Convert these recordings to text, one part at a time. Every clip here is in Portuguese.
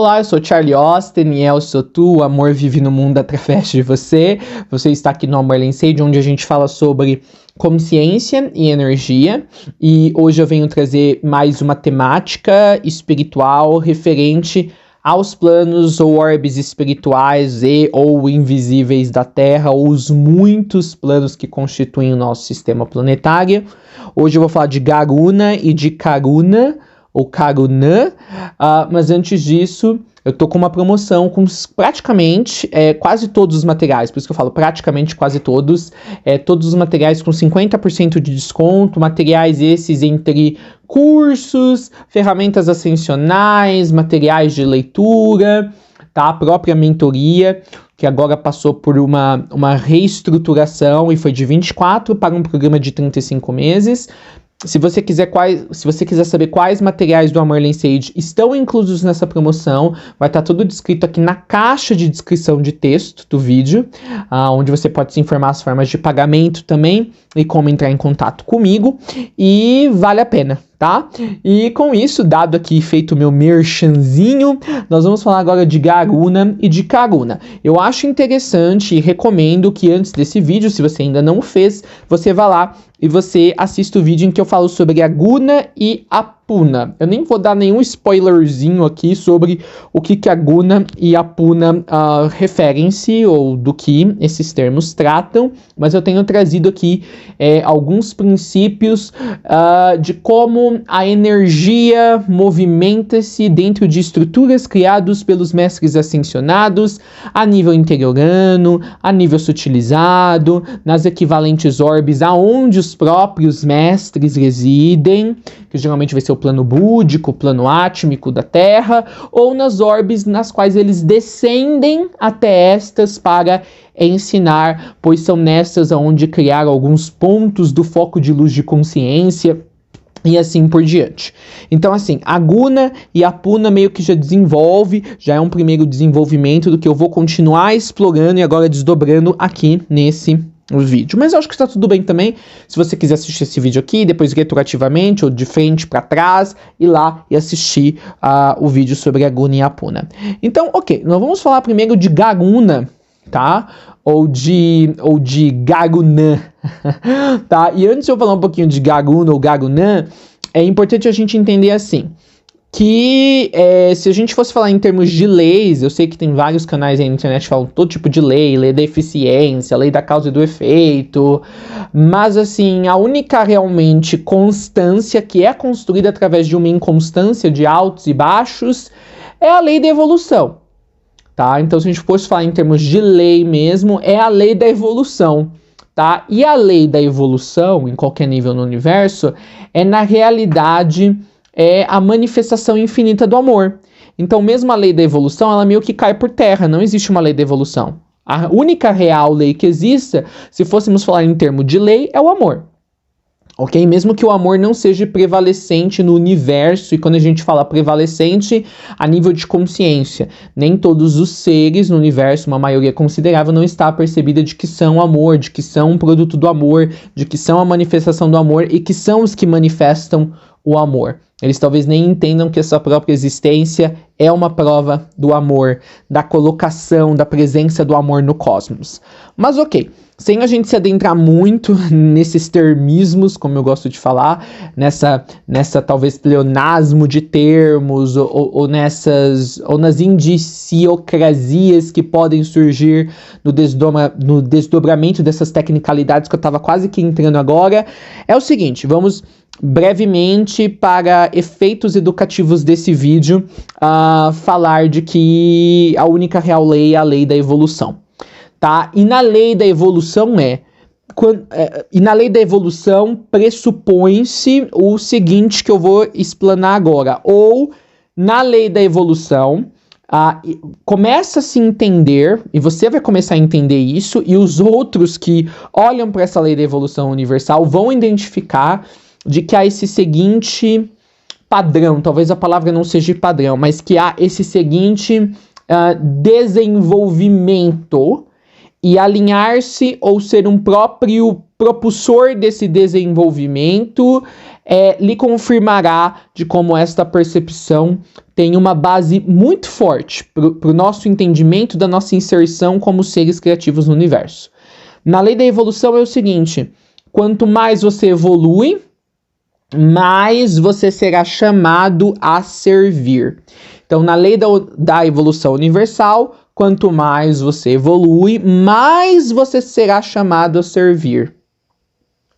Olá, eu sou Charlie Austin e eu sou tu, o amor vive no mundo através de você. Você está aqui no Amor Sage, onde a gente fala sobre consciência e energia. E hoje eu venho trazer mais uma temática espiritual referente aos planos ou orbes espirituais e ou invisíveis da Terra, ou os muitos planos que constituem o nosso sistema planetário. Hoje eu vou falar de Garuna e de Karuna, ou Karuna, mas antes disso, eu tô com uma promoção com praticamente quase todos os materiais, por isso que eu falo praticamente quase todos, todos os materiais com 50% de desconto, materiais esses entre cursos, ferramentas ascensionais, materiais de leitura, tá? A própria mentoria, que agora passou por uma reestruturação e foi de 24 para um programa de 35 meses. Se você quiser saber quais materiais do Amor Sage estão inclusos nessa promoção, vai estar tudo descrito aqui na caixa de descrição de texto do vídeo, onde você pode se informar as formas de pagamento também e como entrar em contato comigo, e vale a pena, tá? E com isso, dado aqui feito o meu merchanzinho, nós vamos falar agora de Garuna e de Karuna. Eu acho interessante e recomendo que antes desse vídeo, se você ainda não fez, você vá lá e você assista o vídeo em que eu falo sobre a Guna e a Puna. Eu nem vou dar nenhum spoilerzinho aqui sobre o que a Guna e a Puna referem-se ou do que esses termos tratam, mas eu tenho trazido aqui alguns princípios de como a energia movimenta-se dentro de estruturas criadas pelos mestres ascensionados a nível interiorano, a nível sutilizado, nas equivalentes orbes aonde os próprios mestres residem, que geralmente vai ser o plano búdico, o plano átmico da Terra, ou nas orbes nas quais eles descendem até estas para ensinar, pois são nestas onde criar alguns pontos do foco de luz de consciência e assim por diante. Então, assim, a Guna e a Puna meio que já é um primeiro desenvolvimento do que eu vou continuar explorando e agora desdobrando aqui nesse vídeo. Mas eu acho que está tudo bem também, se você quiser assistir esse vídeo aqui, depois retroativamente, ou de frente para trás, ir lá e assistir o vídeo sobre a Guna e a Puna. Então, ok, nós vamos falar primeiro de Garuna, tá? Ou de Garunã, tá? E antes de eu falar um pouquinho de Garuna ou Garunã, é importante a gente entender assim, que se a gente fosse falar em termos de leis, eu sei que tem vários canais aí na internet que falam todo tipo de lei da eficiência, lei da causa e do efeito, mas assim, a única realmente constância que é construída através de uma inconstância de altos e baixos é a lei da evolução, tá? Então, se a gente fosse falar em termos de lei mesmo, é a lei da evolução, tá? E a lei da evolução, em qualquer nível no universo, é na realidade a manifestação infinita do amor. Então, mesmo a lei da evolução, ela meio que cai por terra, não existe uma lei da evolução. A única real lei que exista, se fôssemos falar em termos de lei, é o amor. Ok? Mesmo que o amor não seja prevalecente no universo, e quando a gente fala prevalecente, a nível de consciência, nem todos os seres no universo, uma maioria considerável, não está percebida de que são amor, de que são um produto do amor, de que são a manifestação do amor e que são os que manifestam o amor. Eles talvez nem entendam que a sua própria existência é uma prova do amor, da colocação, da presença do amor no cosmos. Mas ok, sem a gente se adentrar muito nesses termismos, como eu gosto de falar, nessa talvez pleonasmo de termos, ou nas indiciocrasias que podem surgir no desdobramento dessas tecnicalidades que eu estava quase que entrando agora, é o seguinte, vamos brevemente, para efeitos educativos desse vídeo, falar de que a única real lei é a lei da evolução, tá? E na lei da evolução pressupõe-se o seguinte que eu vou explanar agora, ou na lei da evolução começa a se entender, e você vai começar a entender isso, e os outros que olham para essa lei da evolução universal vão identificar de que há esse seguinte padrão, talvez a palavra não seja padrão, mas que há esse seguinte desenvolvimento, e alinhar-se ou ser um próprio propulsor desse desenvolvimento lhe confirmará de como esta percepção tem uma base muito forte para o nosso entendimento da nossa inserção como seres criativos no universo. Na lei da evolução é o seguinte: quanto mais você evolui, mais você será chamado a servir. Então, na lei da evolução universal, quanto mais você evolui, mais você será chamado a servir.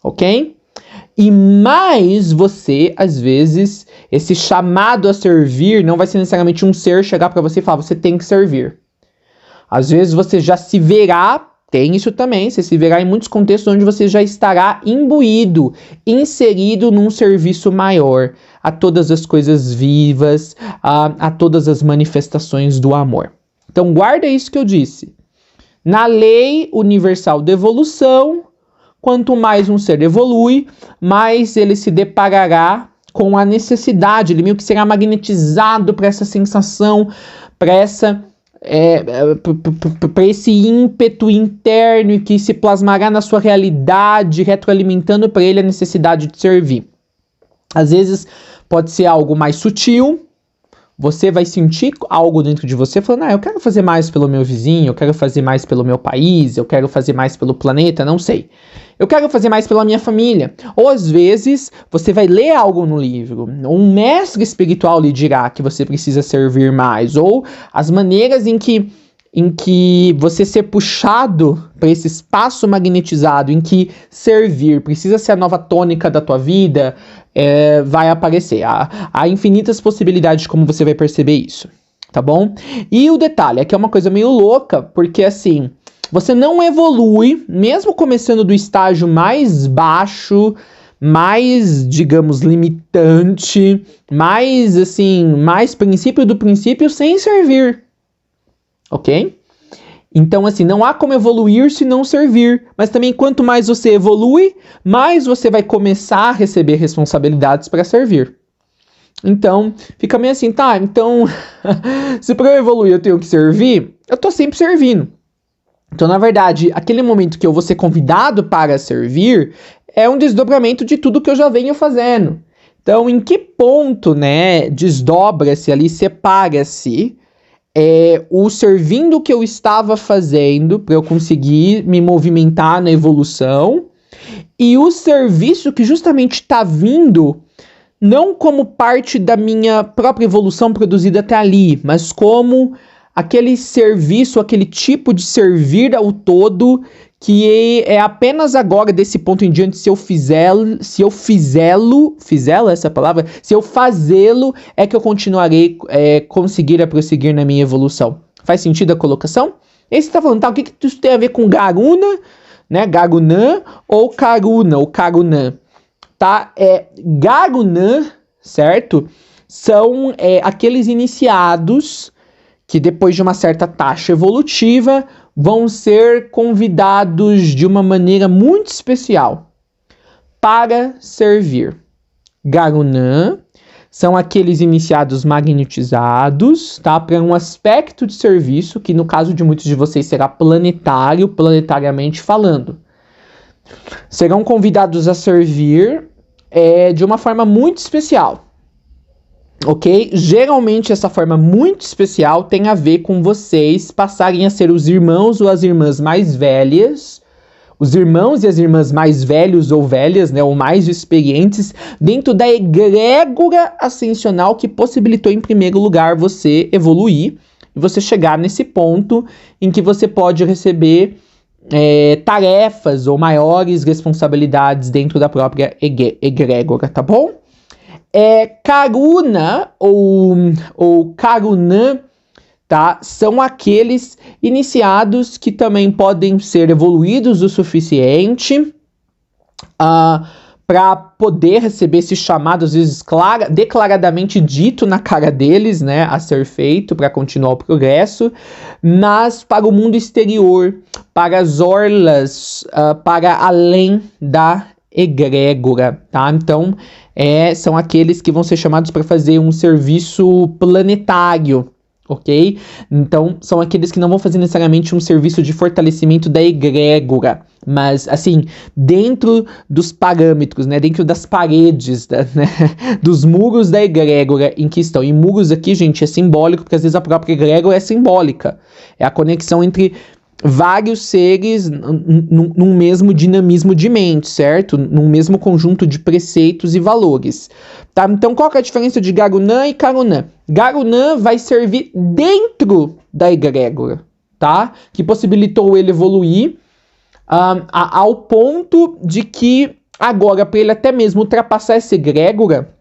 Ok? E mais você, às vezes, esse chamado a servir não vai ser necessariamente um ser chegar para você e falar, você tem que servir. Às vezes você já se verá, tem isso também, você se verá em muitos contextos onde você já estará imbuído, inserido num serviço maior, a todas as coisas vivas, a todas as manifestações do amor. Então guarda isso que eu disse. Na lei universal da evolução, quanto mais um ser evolui, mais ele se deparará com a necessidade, ele meio que será magnetizado para essa sensação, para esse ímpeto interno e que se plasmará na sua realidade, retroalimentando para ele a necessidade de servir. Às vezes pode ser algo mais sutil, você vai sentir algo dentro de você falando, eu quero fazer mais pelo meu vizinho, eu quero fazer mais pelo meu país, eu quero fazer mais pelo planeta, não sei. Eu quero fazer mais pela minha família. Ou às vezes você vai ler algo no livro, um mestre espiritual lhe dirá que você precisa servir mais, ou as maneiras em que você ser puxado para esse espaço magnetizado, em que servir precisa ser a nova tônica da tua vida, vai aparecer. Há infinitas possibilidades de como você vai perceber isso, tá bom? E o detalhe é que é uma coisa meio louca, porque assim, você não evolui, mesmo começando do estágio mais baixo, mais, digamos, limitante, mais princípio do princípio sem servir, ok? Então, assim, não há como evoluir se não servir, mas também quanto mais você evolui, mais você vai começar a receber responsabilidades para servir. Então, fica meio assim, então, se para eu evoluir eu tenho que servir, eu tô sempre servindo. Então, na verdade, aquele momento que eu vou ser convidado para servir é um desdobramento de tudo que eu já venho fazendo. Então, em que ponto, desdobra-se ali, separa-se o servindo que eu estava fazendo para eu conseguir me movimentar na evolução e o serviço que justamente está vindo não como parte da minha própria evolução produzida até ali, mas como aquele serviço, aquele tipo de servir ao todo que é apenas agora, desse ponto em diante, se eu fazê-lo, é que eu continuarei conseguir prosseguir na minha evolução. Faz sentido a colocação? E aí você tá falando, o que isso tem a ver com Garuna, Garunã ou Karuna, ou Karunã? Tá? Garunã, certo? São aqueles iniciados que depois de uma certa taxa evolutiva vão ser convidados de uma maneira muito especial para servir. Garunã são aqueles iniciados magnetizados, tá? Para um aspecto de serviço que no caso de muitos de vocês será planetariamente falando. Serão convidados a servir de uma forma muito especial. Ok? Geralmente essa forma muito especial tem a ver com vocês passarem a ser os irmãos ou as irmãs mais velhas, os irmãos e as irmãs mais velhos ou velhas, ou mais experientes, dentro da egrégora ascensional que possibilitou em primeiro lugar você evoluir e você chegar nesse ponto em que você pode receber tarefas ou maiores responsabilidades dentro da própria egrégora, tá bom? Karuna ou Karunã, tá? São aqueles iniciados que também podem ser evoluídos o suficiente para poder receber esse chamado, às vezes declaradamente dito na cara deles, a ser feito para continuar o progresso, mas para o mundo exterior, para as orlas, para além da egrégora, tá? Então, são aqueles que vão ser chamados para fazer um serviço planetário, ok? Então, são aqueles que não vão fazer necessariamente um serviço de fortalecimento da egrégora, mas, assim, dentro dos parâmetros, né, dentro das paredes, né, dos muros da egrégora em que estão. E muros aqui, gente, é simbólico, porque às vezes a própria egrégora é simbólica. É a conexão entre vários seres num mesmo dinamismo de mente, certo? Num mesmo conjunto de preceitos e valores, tá? Então, qual que é a diferença de Garunã e Karunã? Garunã vai servir dentro da egrégora, tá? Que possibilitou ele evoluir ao ponto de que agora, para ele até mesmo ultrapassar essa egrégora,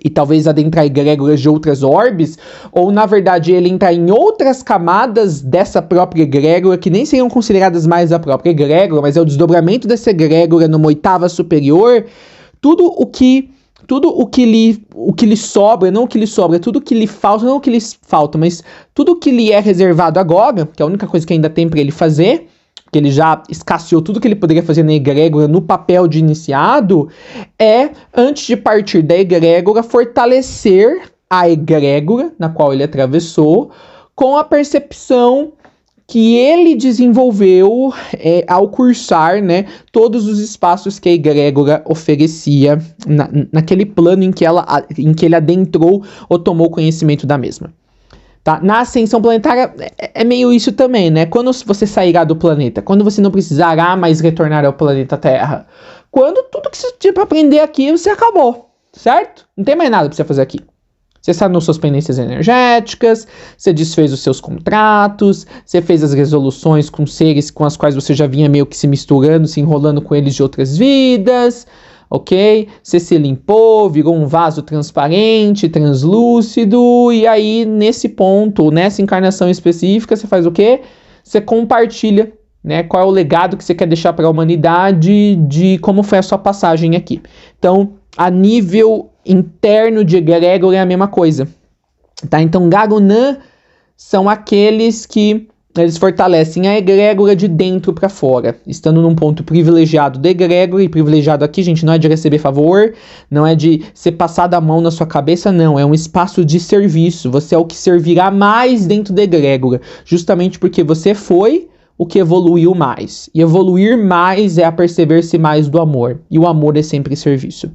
e talvez adentrar egrégoras de outras orbes, ou na verdade ele entrar em outras camadas dessa própria egrégora, que nem seriam consideradas mais a própria egrégora, mas é o desdobramento dessa egrégora numa oitava superior, tudo o que lhe sobra, não o que lhe sobra, tudo o que lhe falta, não o que lhe falta, mas tudo o que lhe é reservado agora, que é a única coisa que ainda tem para ele fazer, que ele já escasseou tudo que ele poderia fazer na egrégora no papel de iniciado, é, antes de partir da egrégora, fortalecer a egrégora na qual ele atravessou, com a percepção que ele desenvolveu ao cursar, né, todos os espaços que a egrégora oferecia naquele plano em que ele adentrou ou tomou conhecimento da mesma. Tá? Na ascensão planetária é meio isso também, né? Quando você sairá do planeta, quando você não precisará mais retornar ao planeta Terra, quando tudo que você tinha para aprender aqui, você acabou, certo? Não tem mais nada para você fazer aqui. Você sanou suas pendências energéticas, você desfez os seus contratos, você fez as resoluções com seres com as quais você já vinha meio que se misturando, se enrolando com eles de outras vidas, ok? Você se limpou, virou um vaso transparente, translúcido, e aí nesse ponto, nessa encarnação específica, você faz o quê? Você compartilha, né? Qual é o legado que você quer deixar para a humanidade de como foi a sua passagem aqui. Então, a nível interno de egrégora é a mesma coisa, tá? Então, Garunã são aqueles que eles fortalecem a egrégora de dentro para fora, estando num ponto privilegiado da egrégora, e privilegiado aqui, gente, não é de receber favor, não é de ser passado a mão na sua cabeça, não, é um espaço de serviço, você é o que servirá mais dentro da egrégora, justamente porque você foi o que evoluiu mais, e evoluir mais é aperceber-se mais do amor, e o amor é sempre serviço.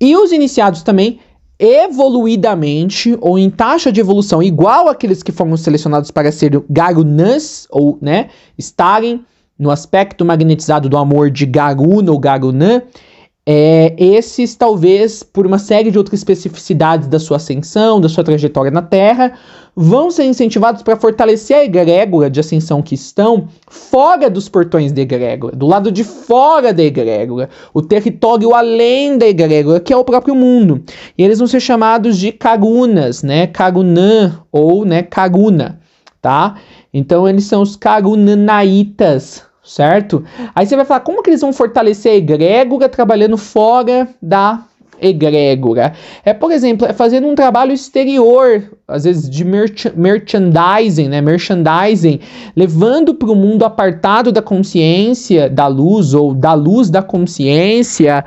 E os iniciados também, evoluidamente, ou em taxa de evolução igual àqueles que foram selecionados para ser Garunãs, ou, né, estarem no aspecto magnetizado do amor de Garuna ou Garunã, esses talvez, por uma série de outras especificidades da sua ascensão, da sua trajetória na Terra, vão ser incentivados para fortalecer a egrégora de ascensão que estão fora dos portões da egrégora, do lado de fora da egrégora, o território além da egrégora, que é o próprio mundo. E eles vão ser chamados de Karunas, né? Karunã ou, né, Karuna, tá? Então eles são os Karunanaitas, certo? Aí você vai falar, como que eles vão fortalecer a egrégora trabalhando fora da egrégora? Por exemplo, fazendo um trabalho exterior, às vezes de merchandising, né? Merchandising, levando para o mundo apartado da consciência, da luz, ou da luz da consciência,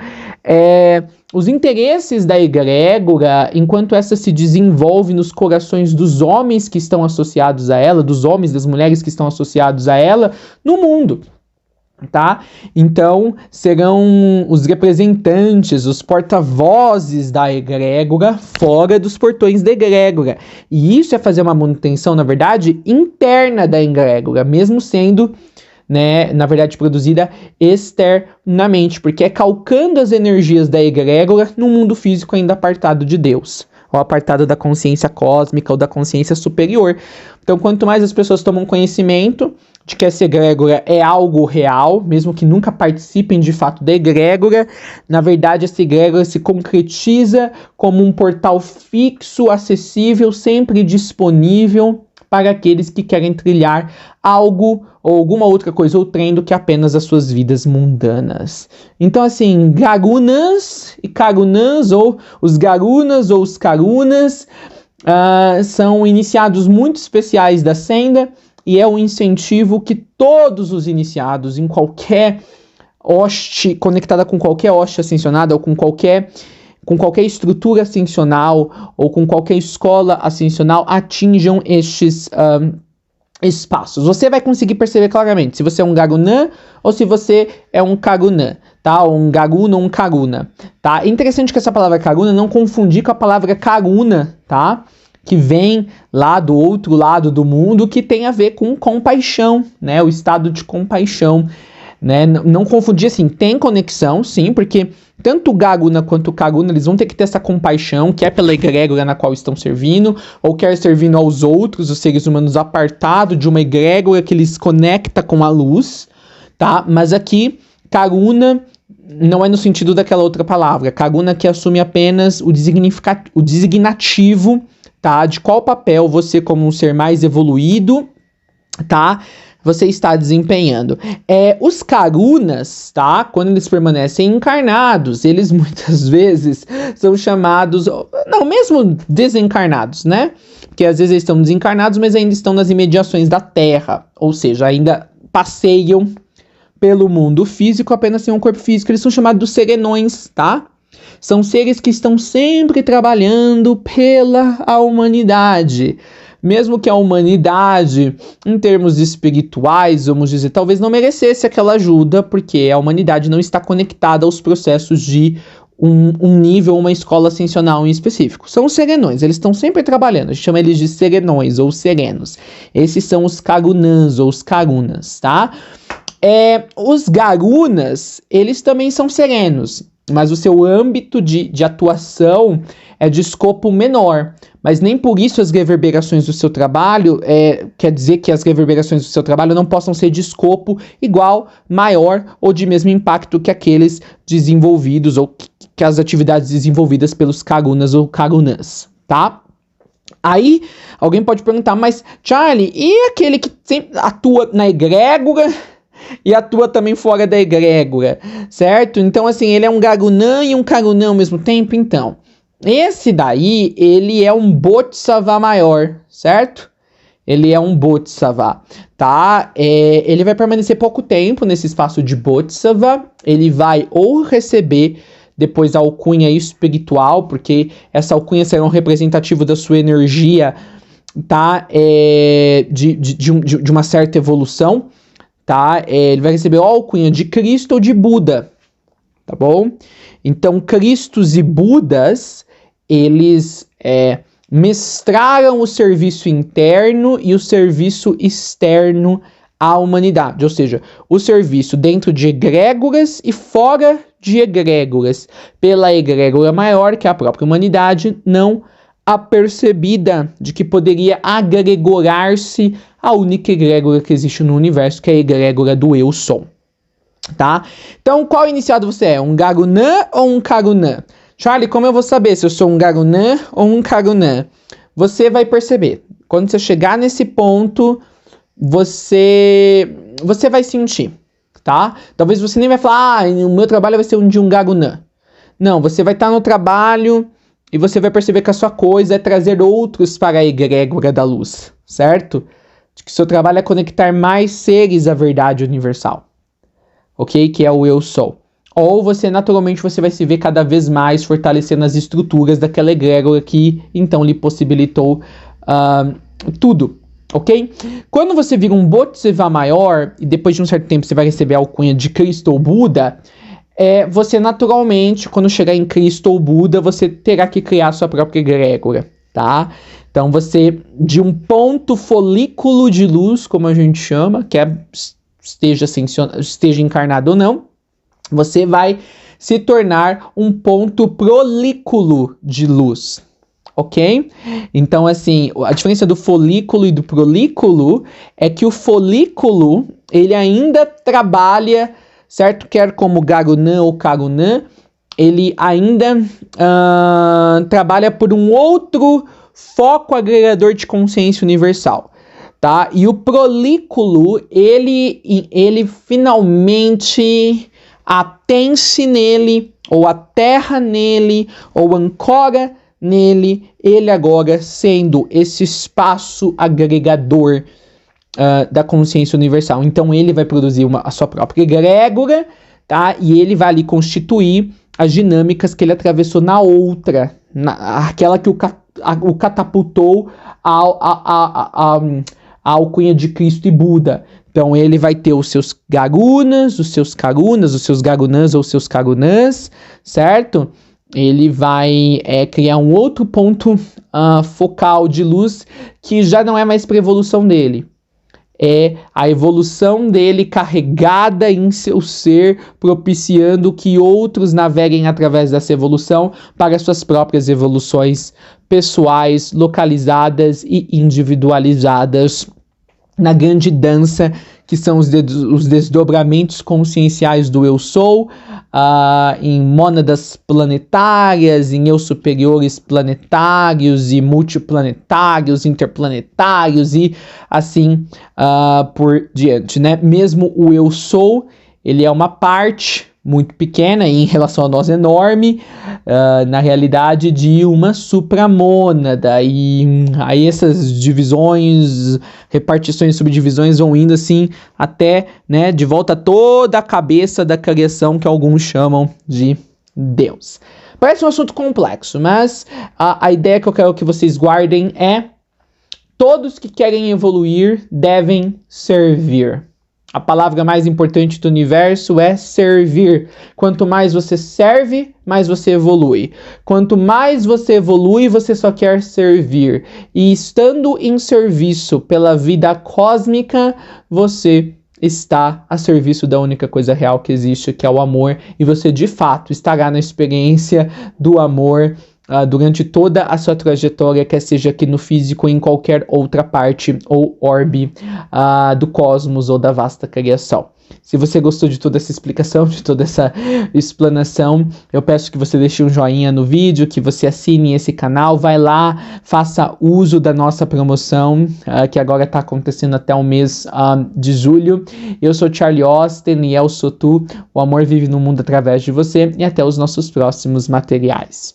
os interesses da egrégora, enquanto essa se desenvolve nos corações dos homens que estão associados a ela, dos homens, das mulheres que estão associados a ela, no mundo, tá? Então, serão os representantes, os porta-vozes da egrégora fora dos portões da egrégora. E isso é fazer uma manutenção, na verdade, interna da egrégora, mesmo sendo, né, na verdade, produzida externamente, porque é calcando as energias da egrégora no mundo físico ainda apartado de Deus, ou apartado da consciência cósmica ou da consciência superior. Então, quanto mais as pessoas tomam conhecimento de que essa egrégora é algo real, mesmo que nunca participem de fato da egrégora, na verdade essa egrégora se concretiza como um portal fixo, acessível, sempre disponível para aqueles que querem trilhar algo ou alguma outra coisa ou trem do que apenas as suas vidas mundanas. Então, assim, Garunas e Karunãs, ou os Garunas ou os Karunas, são iniciados muito especiais da senda, e é um incentivo que todos os iniciados em qualquer hoste, conectada com qualquer hoste ascensionada ou com qualquer com qualquer estrutura ascensional ou com qualquer escola ascensional atinjam estes espaços. Você vai conseguir perceber claramente se você é um Garunã ou se você é um Karuna, tá? Um Garuna ou um Karuna, tá? É interessante que essa palavra Karuna não confundir com a palavra Karuna, tá? Que vem lá do outro lado do mundo, que tem a ver com compaixão, né? O estado de compaixão, né? Não confundir, assim, tem conexão, sim, porque tanto o Garuna quanto o Karuna, eles vão ter que ter essa compaixão, que é pela egrégora na qual estão servindo, ou quer servindo aos outros, os seres humanos, apartado de uma egrégora que lhes conecta com a luz, tá? Mas aqui, Karuna não é no sentido daquela outra palavra. Karuna que assume apenas o designativo, tá? De qual papel você, como um ser mais evoluído, tá? Você está desempenhando. Os Karunas, tá? Quando eles permanecem encarnados, eles muitas vezes são chamados, não, mesmo desencarnados, né? Porque às vezes eles estão desencarnados, mas ainda estão nas imediações da Terra. Ou seja, ainda passeiam pelo mundo físico, apenas sem um corpo físico. Eles são chamados de serenões, tá? São seres que estão sempre trabalhando pela humanidade. Mesmo que a humanidade, em termos espirituais, vamos dizer, talvez não merecesse aquela ajuda, porque a humanidade não está conectada aos processos de um nível, uma escola ascensional em específico. São os serenões, eles estão sempre trabalhando, a gente chama eles de serenões ou serenos. Esses são os Karunãs ou os Karunas, tá? Os Garunas, eles também são serenos, mas o seu âmbito de atuação é de escopo menor. Mas nem por isso as reverberações do seu trabalho, quer dizer que as reverberações do seu trabalho não possam ser de escopo igual, maior ou de mesmo impacto que aqueles desenvolvidos ou que as atividades desenvolvidas pelos Karunas ou Karunãs, tá? Aí, alguém pode perguntar, mas Charlie, e aquele que sempre atua na egrégora e atua também fora da egrégora, certo? Então, assim, ele é um Garunã e um Karunã ao mesmo tempo? Então, esse daí, ele é um Bodhisattva maior, certo? Ele é um Bodhisattva, tá? Ele vai permanecer pouco tempo nesse espaço de Bodhisattva. Ele vai ou receber depois a alcunha espiritual, porque essa alcunha será um representativo da sua energia, tá? De uma certa evolução, tá? Ele vai receber a alcunha de Cristo ou de Buda, tá bom? Então, Cristos e Budas, eles mestraram o serviço interno e o serviço externo à humanidade. Ou seja, o serviço dentro de egrégoras e fora de egrégoras. Pela egrégora maior, que é a própria humanidade, não apercebida de que poderia agregorar-se à única egrégora que existe no universo, que é a egrégora do Eu Sou. Tá? Então, qual iniciado você é? Um Garunã ou um Karunã? Charlie, como eu vou saber se eu sou um Garunã ou um Karunã? Você vai perceber. Quando você chegar nesse ponto, você vai sentir, tá? Talvez você nem vai falar, o meu trabalho vai ser um de um Garunã. Não, você vai estar no trabalho e você vai perceber que a sua coisa é trazer outros para a egrégora da luz, certo? De que seu trabalho é conectar mais seres à verdade universal. Ok? Que é o Eu Sou. Ou naturalmente, você vai se ver cada vez mais fortalecendo as estruturas daquela egrégora que, então, lhe possibilitou tudo. Ok? Quando você vira um Bodhisattva maior, e depois de um certo tempo você vai receber a alcunha de Cristo ou Buda, você naturalmente, quando chegar em Cristo ou Buda, você terá que criar a sua própria egrégora, tá? Então, você, de um ponto folículo de luz, como a gente chama, que esteja encarnado ou não, você vai se tornar um ponto prolículo de luz, ok? Então, assim, a diferença do folículo e do prolículo é que o folículo, ele ainda trabalha, certo? Quer como Garunã ou Karunã, ele ainda trabalha por um outro foco agregador de consciência universal. Tá? E o prolículo, ele finalmente atense nele, ou aterra nele, ou ancora nele, ele agora sendo esse espaço agregador da consciência universal. Então ele vai produzir a sua própria egrégora, tá? E ele vai ali constituir as dinâmicas que ele atravessou na outra, aquela que o catapultou à alcunha de Cristo e Buda. Então ele vai ter os seus garunas, os seus karunas, os seus garunãs ou os seus karunãs, certo? Ele vai criar um outro ponto focal de luz que já não é mais para a evolução dele. É a evolução dele carregada em seu ser, propiciando que outros naveguem através dessa evolução para suas próprias evoluções pessoais, localizadas e individualizadas na grande dança que são os desdobramentos conscienciais do Eu Sou, em mônadas planetárias, em eu superiores planetários e multiplanetários, interplanetários e assim por diante, né? Mesmo o Eu Sou, ele é uma parte muito pequena e em relação a nós enorme, na realidade de uma supramônada, e aí essas divisões, repartições, subdivisões vão indo assim até, né, de volta a toda a cabeça da criação que alguns chamam de Deus. Parece um assunto complexo, mas a ideia que eu quero que vocês guardem é: todos que querem evoluir devem servir. A palavra mais importante do universo é servir. Quanto mais você serve, mais você evolui. Quanto mais você evolui, você só quer servir. E estando em serviço pela vida cósmica, você está a serviço da única coisa real que existe, que é o amor. E você, de fato, estará na experiência do amor durante toda a sua trajetória, quer seja aqui no físico ou em qualquer outra parte ou orbe do cosmos ou da vasta criação. Se você gostou de toda essa explicação, de toda essa explanação, eu peço que você deixe um joinha no vídeo, que você assine esse canal, vai lá, faça uso da nossa promoção, que agora está acontecendo até o mês de julho. Eu sou Charlie Austin e eu sou tu. O amor vive no mundo através de você, e até os nossos próximos materiais.